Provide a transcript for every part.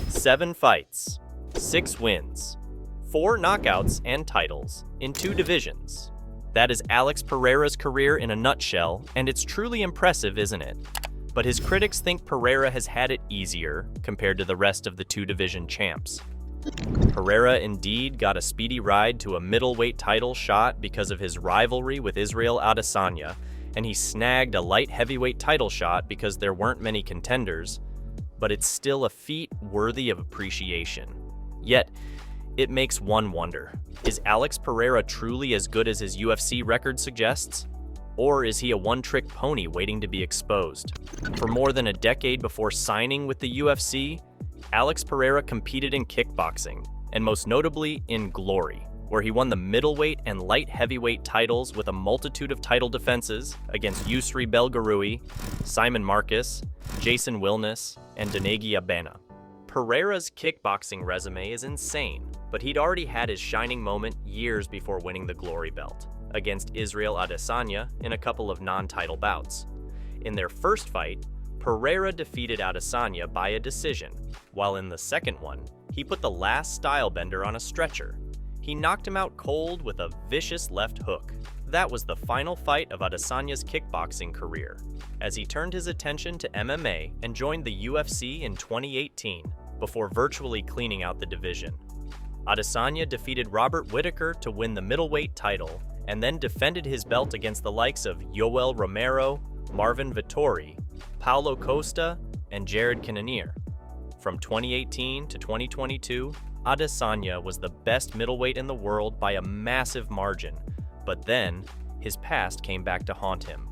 7 fights, 6 wins, 4 knockouts and titles in 2 divisions. That is Alex Pereira's career in a nutshell, and it's truly impressive, isn't it? But his critics think Pereira has had it easier compared to the rest of the 2-division champs. Pereira indeed got a speedy ride to a middleweight title shot because of his rivalry with Israel Adesanya, and he snagged a light heavyweight title shot because there weren't many contenders, but it's still a feat worthy of appreciation. Yet, it makes one wonder, is Alex Pereira truly as good as his UFC record suggests? Or is he a one-trick pony waiting to be exposed? For more than a decade before signing with the UFC, Alex Pereira competed in kickboxing, and most notably in Glory, where he won the middleweight and light heavyweight titles with a multitude of title defenses against Yousri Belgaroui, Simon Marcus, Jason Wilnis, and Donegi Abena. Pereira's kickboxing resume is insane, but he'd already had his shining moment years before winning the Glory belt against Israel Adesanya in a couple of non-title bouts. In their first fight, Pereira defeated Adesanya by a decision, while in the second one, he put the last stylebender on a stretcher. He knocked him out cold with a vicious left hook. That was the final fight of Adesanya's kickboxing career, as he turned his attention to MMA and joined the UFC in 2018, before virtually cleaning out the division. Adesanya defeated Robert Whittaker to win the middleweight title, and then defended his belt against the likes of Yoel Romero, Marvin Vettori, Paulo Costa, and Jared Cannonier. From 2018 to 2022, Adesanya was the best middleweight in the world by a massive margin, but then, his past came back to haunt him.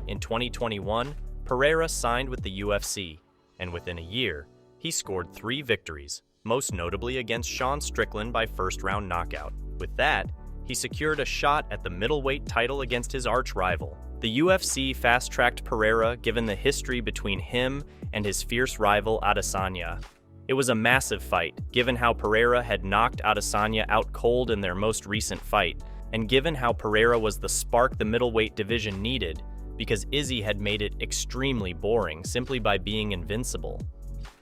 In 2021, Pereira signed with the UFC, and within a year, he scored 3 victories, most notably against Sean Strickland by first-round knockout. With that, he secured a shot at the middleweight title against his arch-rival. The UFC fast-tracked Pereira given the history between him and his fierce rival Adesanya. It was a massive fight, given how Pereira had knocked Adesanya out cold in their most recent fight, and given how Pereira was the spark the middleweight division needed, because Izzy had made it extremely boring simply by being invincible.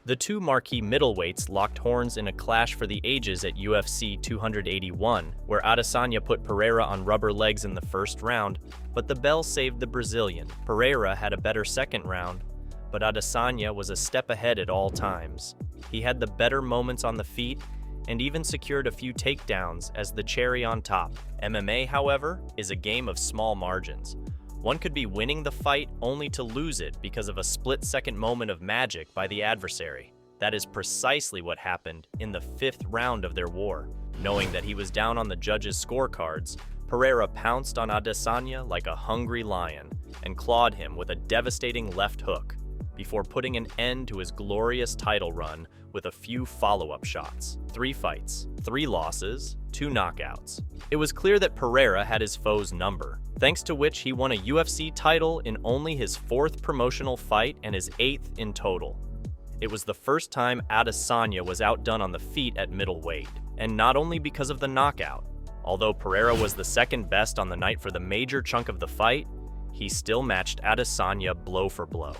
The 2 marquee middleweights locked horns in a clash for the ages at UFC 281, where Adesanya put Pereira on rubber legs in the first round, but the bell saved the Brazilian. Pereira had a better second round, but Adesanya was a step ahead at all times. He had the better moments on the feet, and even secured a few takedowns as the cherry on top. MMA, however, is a game of small margins. One could be winning the fight only to lose it because of a split-second moment of magic by the adversary. That is precisely what happened in the 5th round of their war. Knowing that he was down on the judges' scorecards, Pereira pounced on Adesanya like a hungry lion and clawed him with a devastating left hook, before putting an end to his glorious title run with a few follow-up shots. 3 fights, 3 losses, 2 knockouts. It was clear that Pereira had his foe's number, thanks to which he won a UFC title in only his 4th promotional fight and his 8th in total. It was the first time Adesanya was outdone on the feet at middleweight, and not only because of the knockout. Although Pereira was the second best on the night for the major chunk of the fight, he still matched Adesanya blow for blow.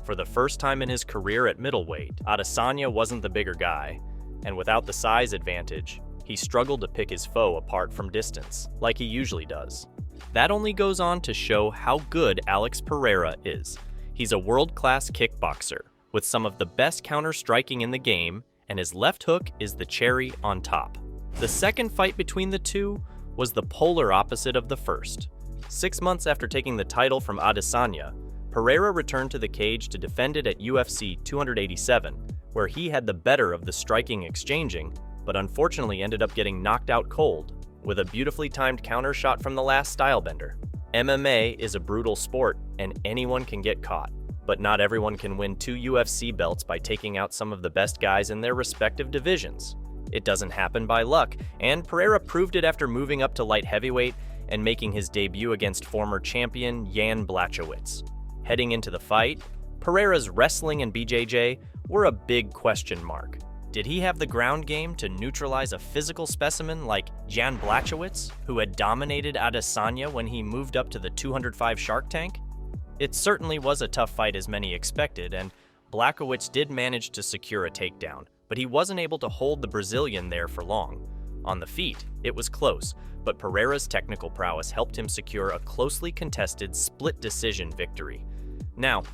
For the first time in his career at middleweight, Adesanya wasn't the bigger guy, and without the size advantage, he struggled to pick his foe apart from distance, like he usually does. That only goes on to show how good Alex Pereira is. He's a world-class kickboxer, with some of the best counter-striking in the game, and his left hook is the cherry on top. The second fight between the two was the polar opposite of the first. 6 months after taking the title from Adesanya, Pereira returned to the cage to defend it at UFC 287, where he had the better of the striking exchanging, but unfortunately ended up getting knocked out cold, with a beautifully timed counter shot from the last stylebender. MMA is a brutal sport, and anyone can get caught, but not everyone can win 2 UFC belts by taking out some of the best guys in their respective divisions. It doesn't happen by luck, and Pereira proved it after moving up to light heavyweight and making his debut against former champion Jan Blachowicz. Heading into the fight, Pereira's wrestling and BJJ were a big question mark. Did he have the ground game to neutralize a physical specimen like Jan Blachowicz, who had dominated Adesanya when he moved up to the 205 Shark Tank? It certainly was a tough fight as many expected, and Blachowicz did manage to secure a takedown, but he wasn't able to hold the Brazilian there for long. On the feet, it was close, but Pereira's technical prowess helped him secure a closely contested split decision victory. Now,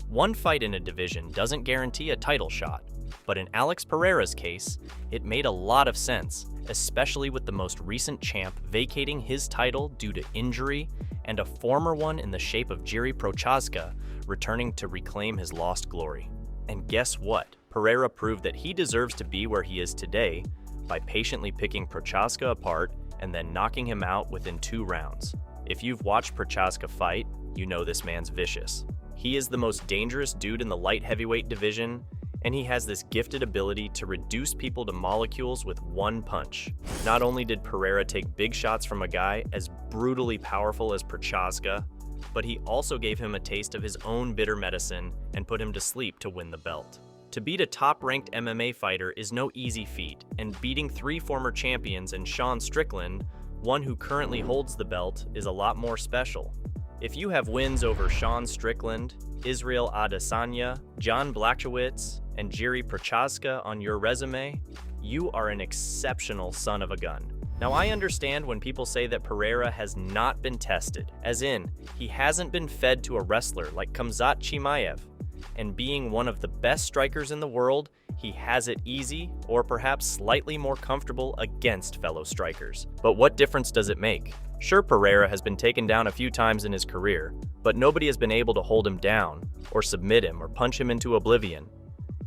one fight in a division doesn't guarantee a title shot, but in Alex Pereira's case, it made a lot of sense, especially with the most recent champ vacating his title due to injury and a former one in the shape of Jiří Procházka returning to reclaim his lost glory. And guess what? Pereira proved that he deserves to be where he is today by patiently picking Procházka apart and then knocking him out within 2 rounds. If you've watched Procházka fight, you know this man's vicious. He is the most dangerous dude in the light heavyweight division, and he has this gifted ability to reduce people to molecules with one punch. Not only did Pereira take big shots from a guy as brutally powerful as Procházka, but he also gave him a taste of his own bitter medicine and put him to sleep to win the belt. To beat a top-ranked MMA fighter is no easy feat, and beating 3 former champions and Sean Strickland, one who currently holds the belt, is a lot more special. If you have wins over Sean Strickland, Israel Adesanya, Jan Blachowicz, and Jiří Procházka on your resume, you are an exceptional son of a gun. Now, I understand when people say that Pereira has not been tested, as in, he hasn't been fed to a wrestler like Khamzat Chimaev. And being one of the best strikers in the world, he has it easy or perhaps slightly more comfortable against fellow strikers. But what difference does it make? Sure, Pereira has been taken down a few times in his career, but nobody has been able to hold him down, or submit him, or punch him into oblivion.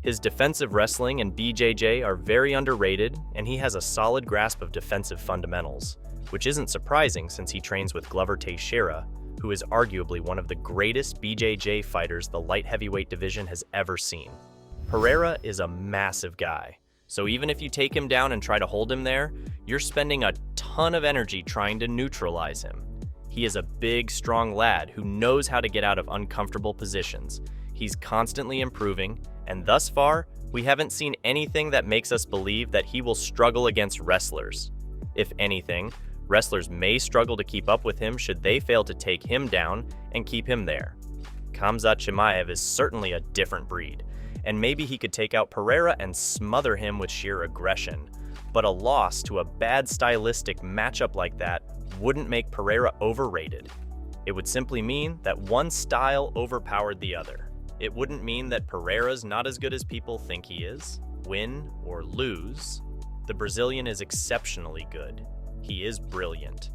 His defensive wrestling and BJJ are very underrated, and he has a solid grasp of defensive fundamentals, which isn't surprising since he trains with Glover Teixeira, who is arguably one of the greatest BJJ fighters the light heavyweight division has ever seen. Pereira is a massive guy, so even if you take him down and try to hold him there, you're spending a ton of energy trying to neutralize him. He is a big, strong lad who knows how to get out of uncomfortable positions. He's constantly improving, and thus far, we haven't seen anything that makes us believe that he will struggle against wrestlers. If anything, wrestlers may struggle to keep up with him should they fail to take him down and keep him there. Khamzat Chimaev is certainly a different breed, and maybe he could take out Pereira and smother him with sheer aggression. But a loss to a bad stylistic matchup like that wouldn't make Pereira overrated. It would simply mean that one style overpowered the other. It wouldn't mean that Pereira's not as good as people think he is. Win or lose, the Brazilian is exceptionally good. He is brilliant.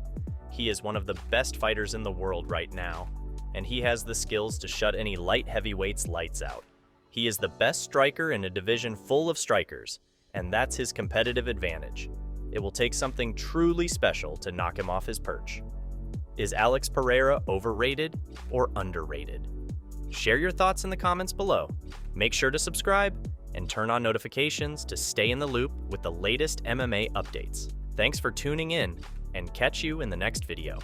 He is one of the best fighters in the world right now, and he has the skills to shut any light heavyweight's lights out. He is the best striker in a division full of strikers, and that's his competitive advantage. It will take something truly special to knock him off his perch. Is Alex Pereira overrated or underrated? Share your thoughts in the comments below. Make sure to subscribe and turn on notifications to stay in the loop with the latest MMA updates. Thanks for tuning in, and catch you in the next video.